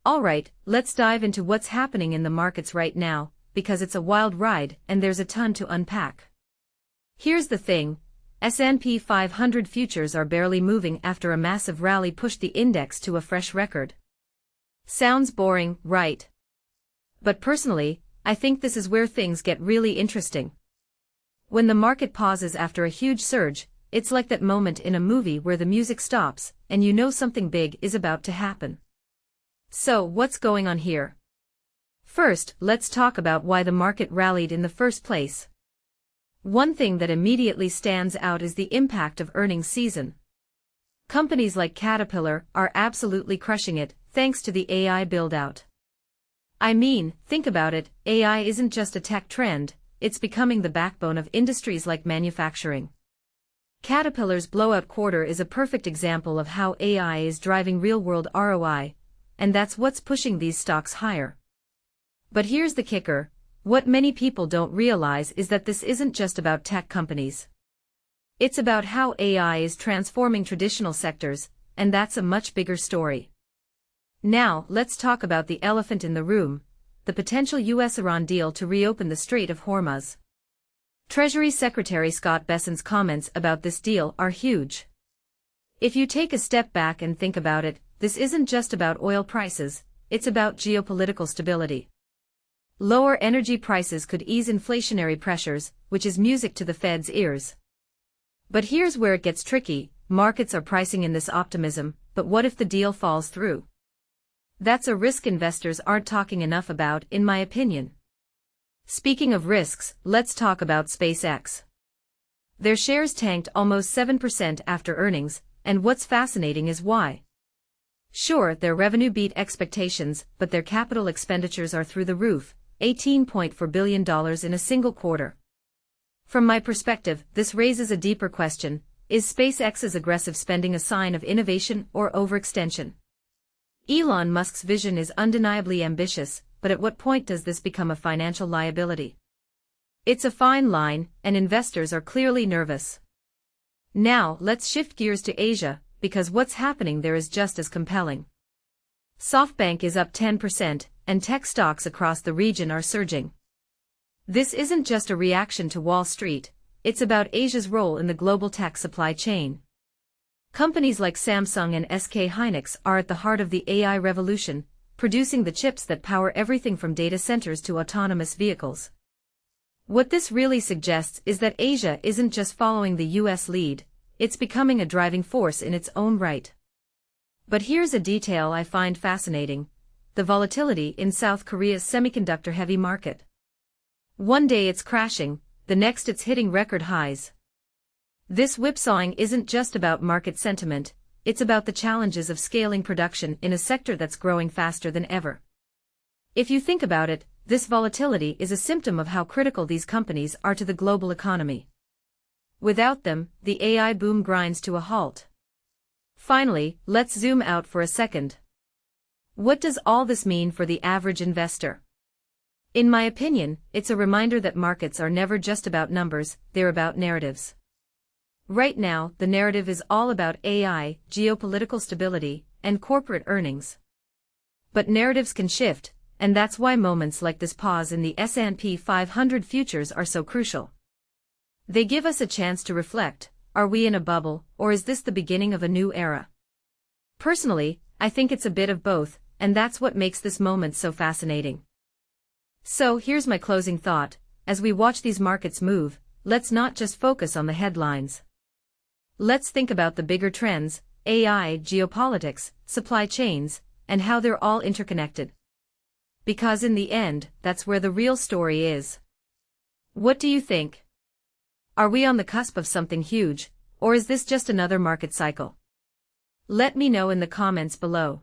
Alright, let's dive into what's happening in the markets right now, because it's a wild ride and there's a ton to unpack. Here's the thing, S&P 500 futures are barely moving after a massive rally pushed the index to a fresh record. Sounds boring, right? But personally, I think this is where things get really interesting. When the market pauses after a huge surge, it's like that moment in a movie where the music stops, and you know something big is about to happen. So, what's going on here? First, let's talk about why the market rallied in the first place. One thing that immediately stands out is the impact of earnings season. Companies like Caterpillar are absolutely crushing it, thanks to the AI build-out. I mean, think about it, AI isn't just a tech trend, it's becoming the backbone of industries like manufacturing. Caterpillar's blowout quarter is a perfect example of how AI is driving real-world ROI, and that's what's pushing these stocks higher. But here's the kicker, what many people don't realize is that this isn't just about tech companies. It's about how AI is transforming traditional sectors, and that's a much bigger story. Now, let's talk about the elephant in the room, the potential US-Iran deal to reopen the Strait of Hormuz. Treasury Secretary Scott Bessent's comments about this deal are huge. If you take a step back and think about it, this isn't just about oil prices, it's about geopolitical stability. Lower energy prices could ease inflationary pressures, which is music to the Fed's ears. But here's where it gets tricky, markets are pricing in this optimism, but what if the deal falls through? That's a risk investors aren't talking enough about, in my opinion. Speaking of risks, let's talk about SpaceX. Their shares tanked almost 7% after earnings, and what's fascinating is why. Sure, their revenue beat expectations, but their capital expenditures are through the roof, $18.4 billion in a single quarter. From my perspective, this raises a deeper question, is SpaceX's aggressive spending a sign of innovation or overextension? Elon Musk's vision is undeniably ambitious, but at what point does this become a financial liability? It's a fine line, and investors are clearly nervous. Now, let's shift gears to Asia, because what's happening there is just as compelling. SoftBank is up 10%, and tech stocks across the region are surging. This isn't just a reaction to Wall Street, it's about Asia's role in the global tech supply chain. Companies like Samsung and SK Hynix are at the heart of the AI revolution, producing the chips that power everything from data centers to autonomous vehicles. What this really suggests is that Asia isn't just following the US lead, it's becoming a driving force in its own right. But here's a detail I find fascinating, the volatility in South Korea's semiconductor-heavy market. One day it's crashing, the next it's hitting record highs. This whipsawing isn't just about market sentiment, it's about the challenges of scaling production in a sector that's growing faster than ever. If you think about it, this volatility is a symptom of how critical these companies are to the global economy. Without them, the AI boom grinds to a halt. Finally, let's zoom out for a second. What does all this mean for the average investor? In my opinion, it's a reminder that markets are never just about numbers, they're about narratives. Right now, the narrative is all about AI, geopolitical stability, and corporate earnings. But narratives can shift, and that's why moments like this pause in the S&P 500 futures are so crucial. They give us a chance to reflect, are we in a bubble, or is this the beginning of a new era? Personally, I think it's a bit of both, and that's what makes this moment so fascinating. So here's my closing thought, as we watch these markets move, let's not just focus on the headlines. Let's think about the bigger trends, AI, geopolitics, supply chains, and how they're all interconnected. Because in the end, that's where the real story is. What do you think? Are we on the cusp of something huge, or is this just another market cycle? Let me know in the comments below.